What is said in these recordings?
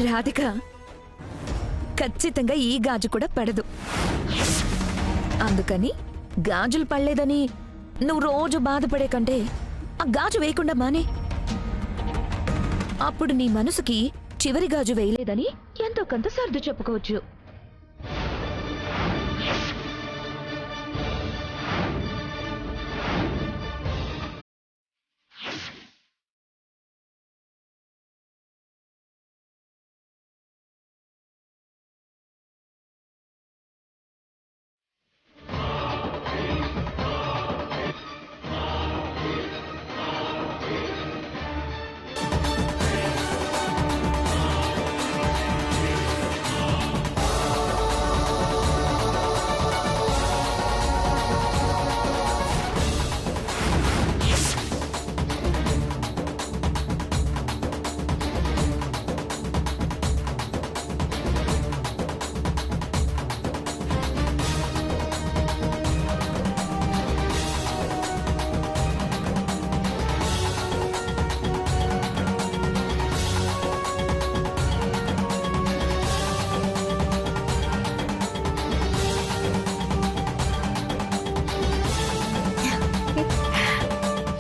రాధిక ఖచ్చితంగా ఈ గాజు కూడా పడదు. అందుకని గాజులు పడలేదని నువ్వు రోజు బాధపడే కంటే ఆ గాజు వేయకుండా మానే. అప్పుడు నీ మనసుకి చివరి గాజు వేయలేదని ఎంతో కొంత సర్దు చెప్పుకోవచ్చు.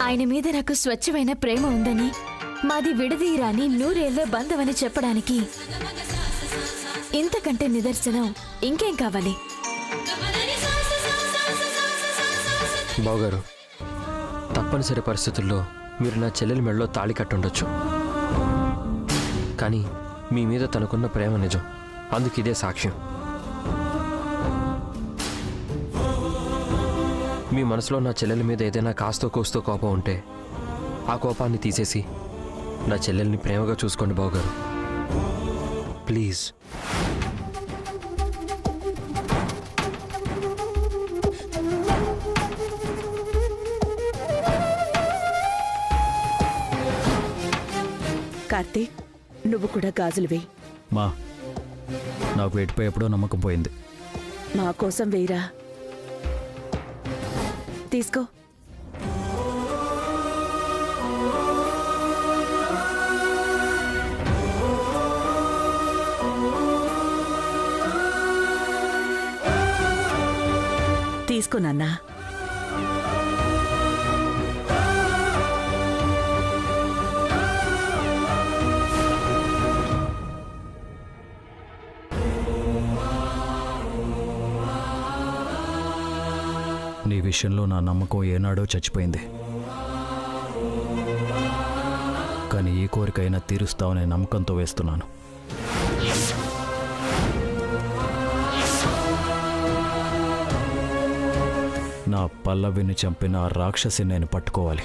ఆయన మీద నాకు స్వచ్ఛమైన ప్రేమ ఉందని, మాది విడదీరాని నూరేళ్ల బంధమని చెప్పడానికి ఇంతకంటే నిదర్శనం ఇంకేం కావాలి? బావగారు, తప్పనిసరి పరిస్థితుల్లో మీరు నా చెల్లెలి మెడలో తాళి కట్టుండొచ్చు, కానీ మీ మీద తనకున్న ప్రేమ నిజం. అందుకు ఇదే సాక్ష్యం. మీ మనసులో నా చెల్లెల మీద ఏదైనా కాస్తో కోస్తో కోపం ఉంటే ఆ కోపాన్ని తీసేసి నా చెల్లెల్ని ప్రేమగా చూసుకోండి బావగారు, ప్లీజ్. కార్తీక్, నువ్వు కూడా గాజులు వేయి. మా నాకు వీటిపై ఎప్పుడో నమ్మకం పోయింది. మా కోసం వేయిరా. తీసుకో. తీసుకో నాన్నా. నీ విషయంలో నా నమ్మకం ఏనాడో చచ్చిపోయింది, కానీ ఈ కోరికైనా తీరుస్తావనే నమ్మకంతో వేస్తున్నాను. నా పల్లవిని చంపిన ఆ రాక్షసి నేను పట్టుకోవాలి.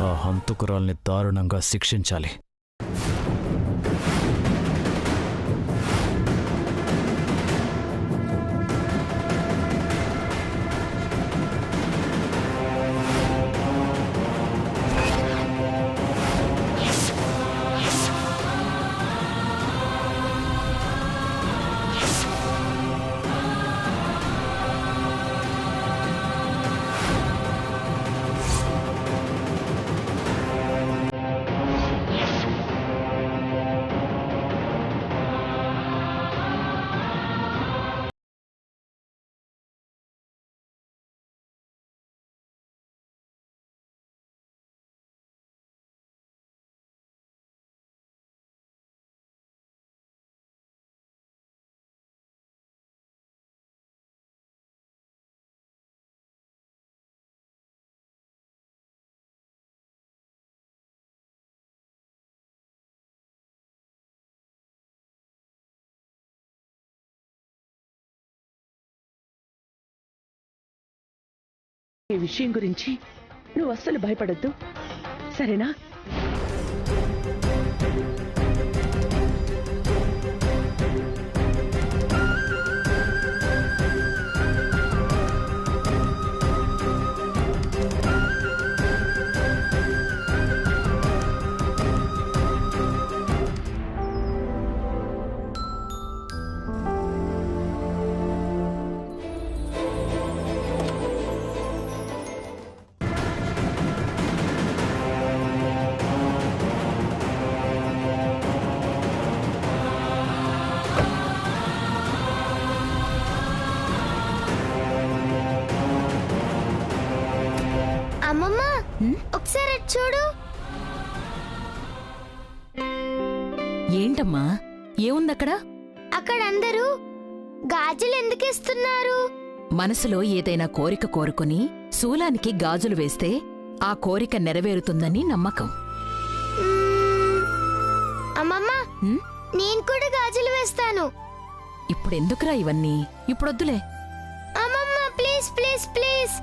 ఆ హంతకురాల్ని దారుణంగా శిక్షించాలి. ఈ విషయం గురించి నువ్వు అస్సలు భయపడొద్దు, సరేనా? ఏంటమ్మా ఏముందక్కడ? అక్కడ అందరూ గాజులు ఎందుకు ఇస్తున్నారు? మనసులో ఏదైనా కోరిక కోరుకుని శూలానికి గాజులు వేస్తే ఆ కోరిక నెరవేరుతుందని నమ్మకం. అమ్మమ్మ, ఉమ్, నేను కూడా గాజులు వేస్తాను. ఇప్పుడెందుకురా ఇవన్నీ? ఇప్పుడొద్దులే. అమ్మమ్మ, ప్లీజ్ ప్లీజ్ ప్లీజ్.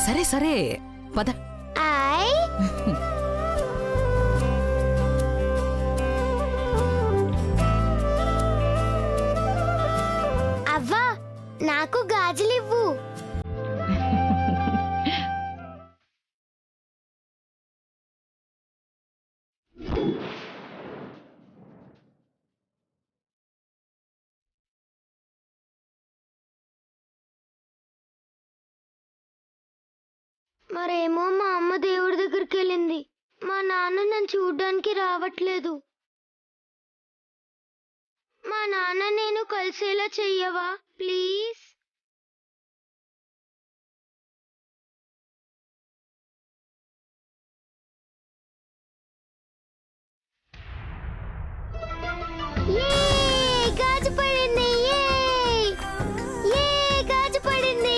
సరే సరే పద. ఐ అవ్వా, నాకు గాజులివ్వు. మరేమో మా అమ్మ దేవుడి దగ్గరికి వెళ్ళింది. మా నాన్న నన్ను చూడ్డానికి రావట్లేదు. మా నాన్న నేను కలిసేలా చెయ్యవా ప్లీజ్? గాజు పడింది. గాజు పడింది.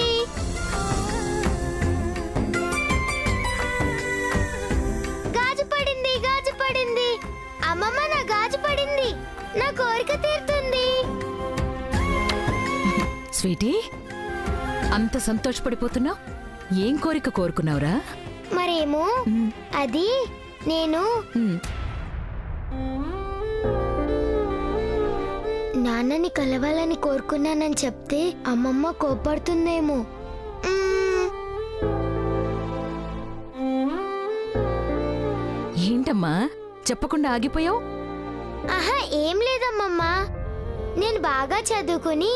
గాజు పడింది. గాజు పడింది. అమ్మమ్మ, నా గాజు పడింది. నా కోరిక తీరుతుంది. స్వీటీ, అంత సంతోషపడిపోతున్నావు? ఏం కోరిక కోరుకున్నావురా? మరేమో అది నేను ఉమ్, నాన్నని కలవాలని కోరుకున్నానని చెప్తే అమ్మమ్మ కోప్పడుతుందేమో. ఏంటమ్మా చెప్పకుండా ఆగిపోయావు? ఆహా, ఏం లేదమ్మమ్మ. నేను బాగా చదువుకుని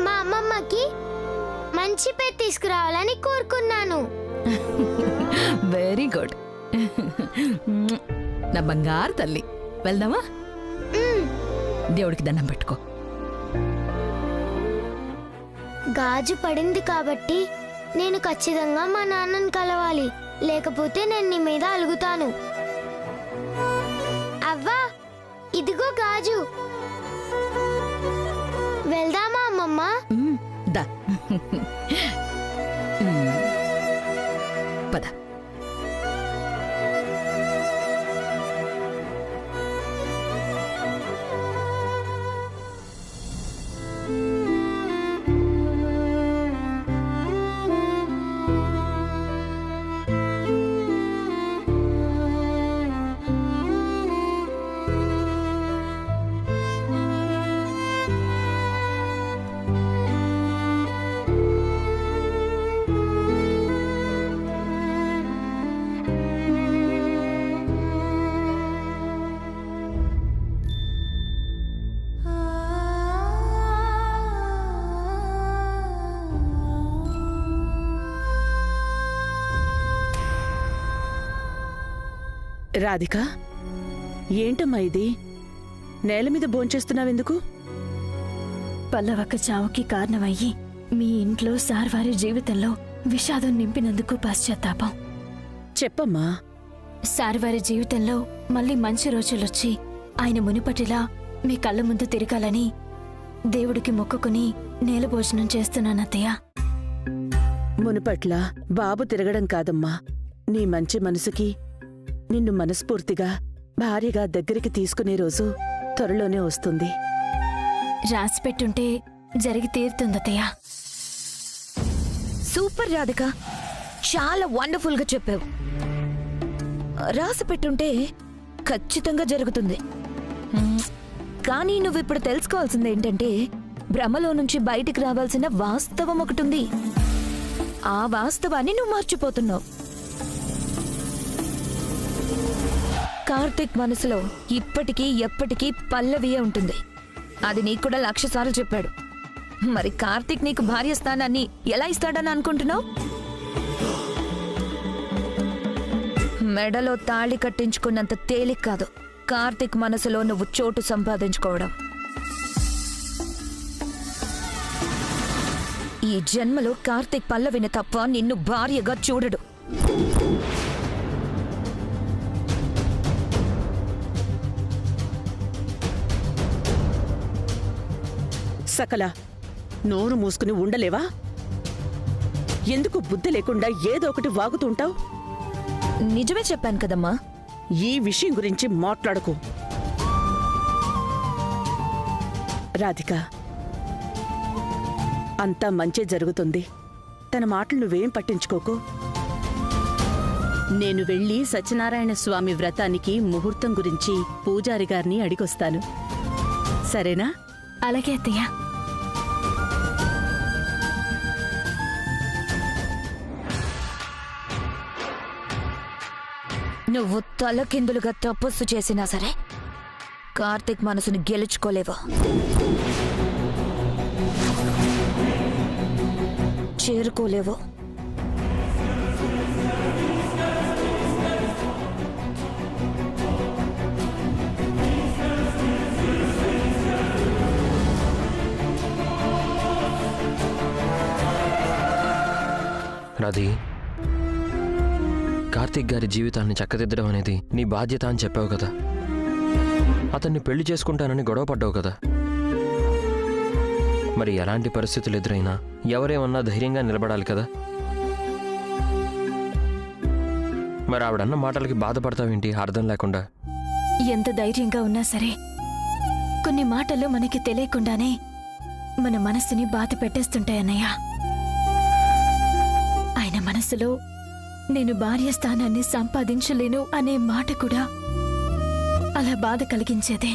మా అమ్మమ్మకి మంచి పేరు తీసుకురావాలని కోరుకున్నాను. Very good. నా బంగారు తల్లి, వెళ్దామా? దేవుడికి దండం పెట్టుకో. గాజు పడింది కాబట్టి నేను ఖచ్చితంగా మా నాన్నని కలవాలి, లేకపోతే నేను నీ మీద అలుగుతాను. అవ్వా, ఇదిగో గాజు. వెళ్దామా అమ్మమ్మ? దా పద. రాధిక, ఏంటమ్మా ఇది? నేల మీద భోంచేస్తున్నావెందుకు? పల్లవక్క చావుకి కారణమయ్యి మీ ఇంట్లో సార్వారి జీవితంలో విషాదం నింపినందుకు పశ్చాత్తాపం. చెప్పమ్మా. సార్వారి జీవితంలో మళ్ళీ మంచి రోజులొచ్చి ఆయన మునిపటిలా మీ కళ్ళ ముందు తిరగాలని దేవుడికి మొక్కుకుని నేల భోజనం చేస్తున్నానత్తయ్య. మునుపట్ల బాబు తిరగడం కాదమ్మా, నీ మంచి మనసుకి నిన్ను మనస్ఫూర్తిగా భార్యగా దగ్గరికి తీసుకునే రోజు త్వరలోనే వస్తుంది. రాసి పెట్టుంటే జరిగి తీరుతుందత్తయ్య. సూపర్ రాధిక, చాలా వండర్ఫుల్ గా చెప్పావు. రాసి పెట్టుంటే ఖచ్చితంగా జరుగుతుంది. కానీ నువ్విప్పుడు తెలుసుకోవాల్సింది ఏంటంటే, భ్రమలో నుంచి బయటికి రావాల్సిన వాస్తవం ఒకటుంది. ఆ వాస్తవాన్ని నువ్వు మర్చిపోతున్నావు. కార్తీక్ మనసులో ఇప్పటికీ ఎప్పటికీ పల్లవియే ఉంటుంది. అది నీకు కూడా 1,00,000 సార్లు చెప్పాడు. మరి కార్తీక్ నీకు భార్య స్థానాన్ని ఎలా ఇస్తాడని అనుకుంటున్నావు? మెడలో తాళి కట్టించుకున్నంత తేలిక కాదు కార్తీక్ మనసులో నువ్వు చోటు సంపాదించుకోవడం. ఈ జన్మలో కార్తీక్ పల్లవిని తప్ప నిన్ను భార్యగా చూడడు. సకల నోరు మూసుకుని ఉండలేవా? ఎందుకు బుద్ధి లేకుండా ఏదో ఒకటి వాగుతుంటావు? నిజమే చెప్పాను కదమ్మా. ఈ విషయం గురించి మాట్లాడుకో. రాధిక, అంతా మంచే జరుగుతుంది. తన మాటలు నువ్వేం పట్టించుకోకు. నేను వెళ్ళి సత్యనారాయణ స్వామి వ్రతానికి ముహూర్తం గురించి పూజారి గారిని అడిగొస్తాను. సరేనా? అలాగే అత్తయ్య. నువ్వు తలకిందులుగా తపస్సు చేసినా సరే కార్తీక్ మనసుని గెలుచుకోలేవు, చేరుకోలేవు. రాధి, కార్తీక్ గారి జీవితాన్ని చక్కదిద్దడం అనేది నీ బాధ్యత అని చెప్పావు కదా. అతన్ని పెళ్లి చేసుకుంటానని గొడవ పడ్డావు కదా. మరి ఎలాంటి పరిస్థితులు ఎదురైనా ఎవరేమన్నా ధైర్యంగా నిలబడాలి కదా. మరి ఆవిడన్న మాటలకి బాధపడతావేంటి అర్థం లేకుండా? ఎంత ధైర్యంగా ఉన్నా సరే కొన్ని మాటలు మనకి తెలియకుండానే మన మనసుని బాధ పెట్టేస్తుంటాయన్నయ్య. ఆయన మనసులో నేను భార్య స్థానాన్ని సంపాదించలేను అనే మాట కూడా అలా బాధ కలిగించేదే.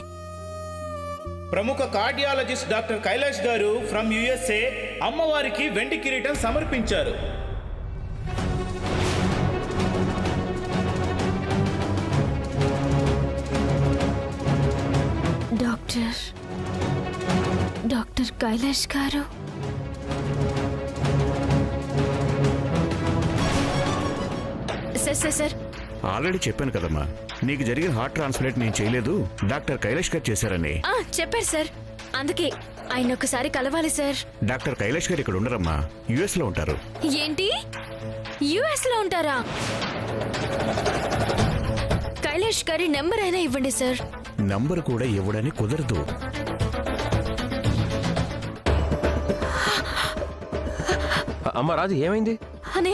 ప్రముఖ కార్డియాలజిస్ట్ డాక్టర్ కైలాష్ గారు ఫ్రమ్ యుఎస్ఏ అమ్మవారికి వెండి కిరీటం సమర్పించారు. డాక్టర్ కైలాష్ గారు, సార్ ఆల్రెడీ చెప్పాను కదమ్మా, నీకు జరిగిన హార్ట్ ట్రాన్స్ప్లాంట్ నేను చేయలేదు, డాక్టర్ కైలాష్ గారు చేశారని. చెప్పారు సార్, అందుకే ఆయన ఒకసారి కలవాలి సార్. డాక్టర్ కైలాష్ గారు ఇక్కడ ఉండరమ్మా, యుఎస్ లో ఉంటారు. ఏంటి, యుఎస్ లో ఉంటారా? కైలాష్ గారి నెంబర్ అయినా ఇవ్వండి సార్. నంబర్ కూడా ఇవ్వడానికి కుదరదు. అమ్మ రాధి, ఏమైంది? అని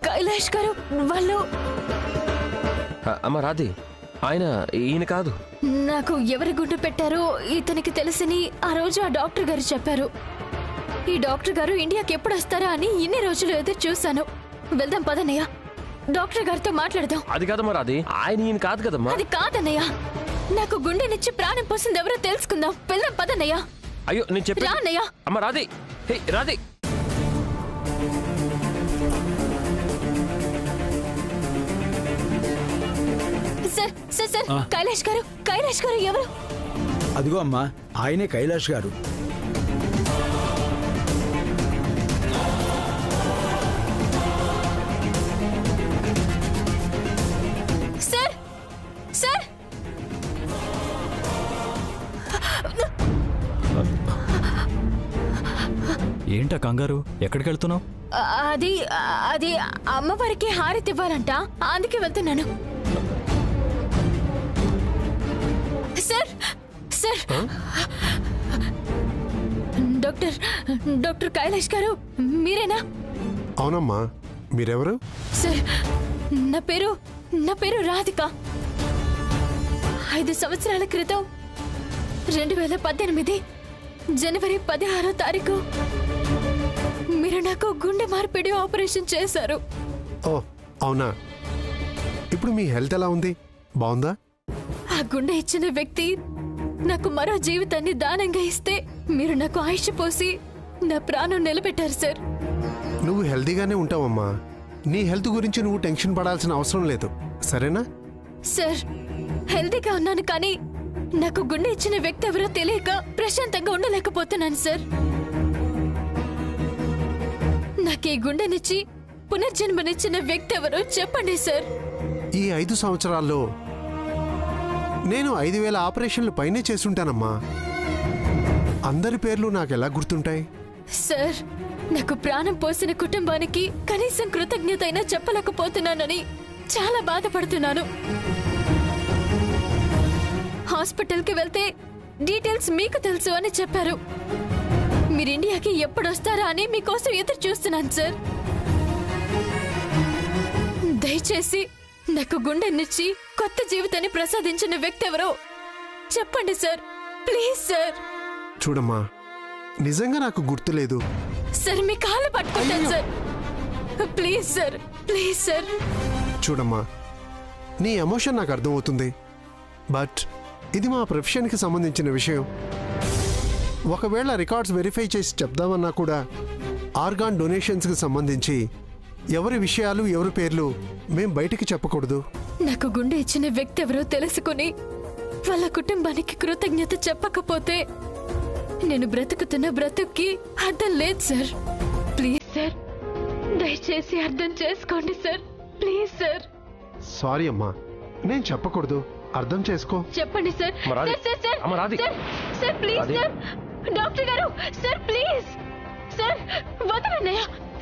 కైలాష్ గారు వాళ్ళు. అమ్మ రాధి, ఈయన కాదు. నాకు ఎవరి గుడ్డు పెట్టారో ఇతనికి తెలుసని ఆ రోజు ఆ డాక్టర్ గారు చెప్పారు. ఈ డాక్టర్ గారు ఇండియాకి ఎప్పుడు వస్తారా అని ఇన్ని రోజులు ఎదురు చూశాను. వెళ్దాం పదన్నయ్య, డాక్టర్ గారితో మాట్లాడదాం. అది కాదమ్మా రాధి, ఈయన కాదు కదమ్మా. అది కాదన్నయ్య, నాకు గుండెనిచ్చి ప్రాణం పోసింది ఎవరో తెలుసుకుందాం. వెళ్దాం పదన్నయ్య. అయ్యో నేను చెప్పా అన్నయ్య. అమ్మ రాధి, హే Radhi. Sir sir sir, Kailash గారు ఎవరు? అదిగో అమ్మా, ఆయనే కైలాష్ గారు. సార్ సార్, ఏంటా కంగారు? ఎక్కడికి వెళ్తున్నావు? అది అది అమ్మవారికి హారతి ఇవ్వాలంట, అందుకే వెళ్తున్నాను. సార్ సార్, డాక్టర్ కైలాష్ గారు మీరేనా? అవునమ్మా, మీరెవరు? సార్, నా పేరు రాధిక. 5 సంవత్సరాల క్రితం 2018 జనవరి 16వ తారీఖు మీరు నాకు గుండె మార్పిడి ఆపరేషన్ చేశారు. ఓ అవునా, ఇప్పుడు మీ హెల్త్ ఎలా ఉంది? బాగుందా? ఆ గుండె ఇచ్చిన వ్యక్తి నాకు మరో జీవితాన్ని దానంగా ఇస్తే మీరు నాకు ఆయుష్ పోసి నా ప్రాణం నిలబెట్టారు సార్. నువ్వు హెల్తీగానే ఉంటావమ్మా. నీ హెల్త్ గురించి నువ్వు టెన్షన్ పడాల్సిన అవసరం లేదు, సరేనా? సార్, హెల్తీగా ఉన్నాను, కానీ నాకు గుండె ఇచ్చిన వ్యక్తి ఎవరో తెలియక ప్రశాంతంగా ఉండలేకపోతున్నాను సార్. నాకు ఈ గుండెనిచ్చి పునర్జన్మనిచ్చిన వ్యక్తి ఎవరో చెప్పండి సార్. ఈ 5 సంవత్సరాల్లో నేను 5,000 ఆపరేషన్లు పైనే చేసుంటానమ్మా. అందరి పేర్లు నాకెలా గుర్తుంటాయి? సార్, నాకు ప్రాణం పోసిన కుటుంబానికి కనీసం కృతజ్ఞత అయినా చెప్పలేకపోతున్నానని చాలా బాధపడుతున్నాను. హాస్పిటల్కి వెళ్తే డీటెయిల్స్ మీకు తెలుసు అని చెప్పారు. మీరు ఇండియాకి ఎప్పుడు వస్తారా అని మీకోసం ఎదురు చూస్తున్నాను సార్. దయచేసి నాకు గుండెనిచ్చి కొత్త జీవితాన్ని ప్రసాదించిన వ్యక్తి ఎవరో చెప్పండి సార్, ప్లీజ్ సార్. చూడమ్మా, నిజంగా నాకు గుర్తులేదు. సార్ మీ కాళ్ళు పట్టుకుంటాను sir, please sir, please sir. చూడమ్మా, నీ ఎమోషన్ నాకు అర్థమవుతుంది, బట్ ఇది మా ప్రొఫెషన్కి సంబంధించిన విషయం. ఒకవేళ రికార్డ్స్ వెరిఫై చేసి చెప్దామన్నా కూడా ఆర్గాన్ డొనేషన్స్కి సంబంధించి ఎవరి విషయాలు ఎవరి పేర్లు మేం బయటికి చెప్పకూడదు. నాకు గుండె ఇచ్చిన వ్యక్తి ఎవరో తెలుసుకుని వాళ్ళ కుటుంబానికి కృతజ్ఞత చెప్పకపోతే నేను బ్రతుకుతున్న బ్రతుక్కి అర్థం లేదు సార్. ప్లీజ్ సార్, దయచేసి అర్థం చేసుకోండి సార్, ప్లీజ్ సార్. సారీ అమ్మా, నేను చెప్పకూడదు, అర్థం చేసుకో. చెప్పండి sir. Sir sir please sir. Doctor గారు సార్ ప్లీజ్ సార్, వదలన్నయ్య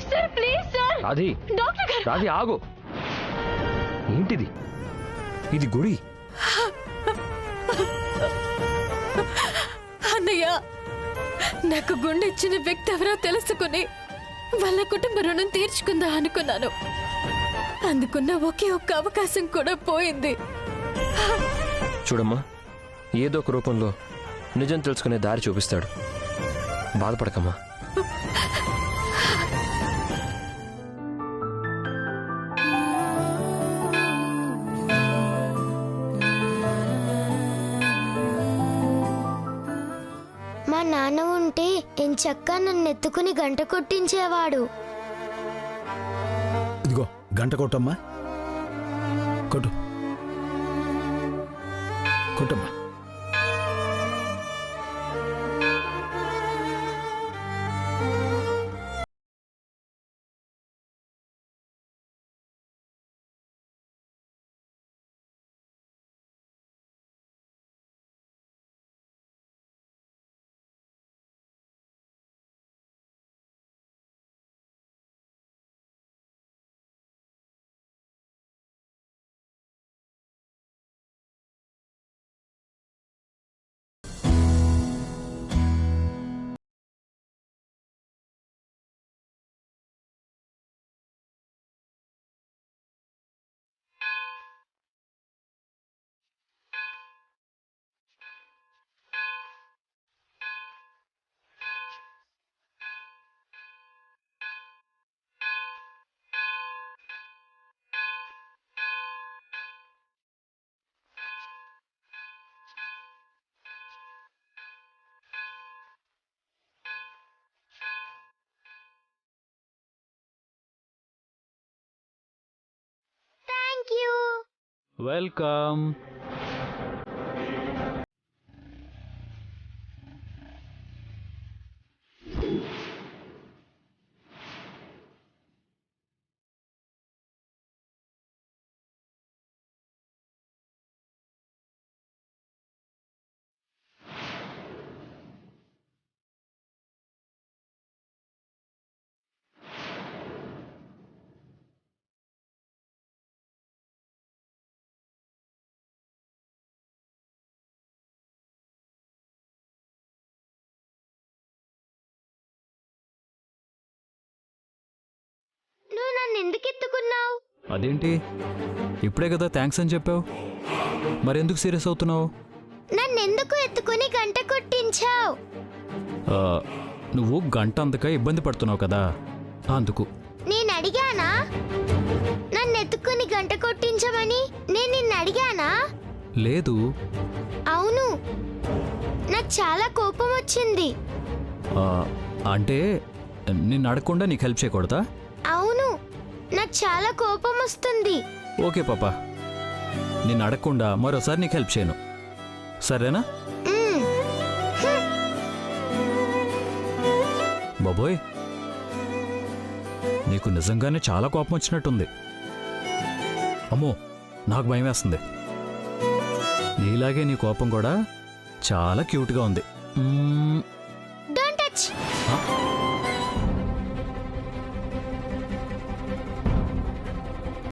sir, please sir. Radhi, doctor గారు. రాధి ఆగు. ఏంటిది? ఇది గుడి. అన్నయ్య, నాకు గుండె ఇచ్చిన వ్యక్తి ఎవరో తెలుసుకుని వాళ్ళ కుటుంబ రుణం తీర్చుకుందా అనుకున్నాను. అందుకున్న ఒకే ఒక్క అవకాశం కూడా పోయింది. చూడమ్మా, ఏదో ఒక రూపంలో నిజం తెలుసుకునే దారి చూపిస్తాడు. బాధపడకమ్మా. మా నాన్న ఉంటే ఎంచక్కా నన్ను ఎత్తుకుని గంట కొట్టించేవాడు. ఇదిగో గంట కొట్టమ్మా, కొట్టు, కొట్టమ్మా. వెల్కమ్. నువ్వు నన్ను ఎందుకు ఎత్తుకున్నావు? అదేంటి, ఇప్పుడే కదా థ్యాంక్స్ అని చెప్పావు, మరెందుకు సీరియస్ అవుతున్నావు? నన్ను ఎందుకు ఎత్తుకుని గంట కొట్టించావు? నువ్వు గంట అంతగా ఇబ్బంది పడుతున్నావు కదా, అందుకు. నేను అడిగానా నన్ను ఎత్తుకుని గంట కొట్టించమని? నేను నిన్ను అడిగానా? లేదు. అవును, నాకు చాలా కోపం వచ్చింది. అంటే నిన్ను అడగకుండా నీకు హెల్ప్ చేయకూడదా? అవును, నాకు చాలా కోపం వస్తుంది. ఓకే పాపా, నిన్ను అడగకుండా మరోసారి నీకు హెల్ప్ చేయను, సరేనా? బాబోయ్, నీకు నిజంగానే చాలా కోపం వచ్చినట్టుంది. అమ్మో, నాకు భయం వేస్తుంది. నీలాగే నీ కోపం కూడా చాలా క్యూట్గా ఉంది. Don't touch.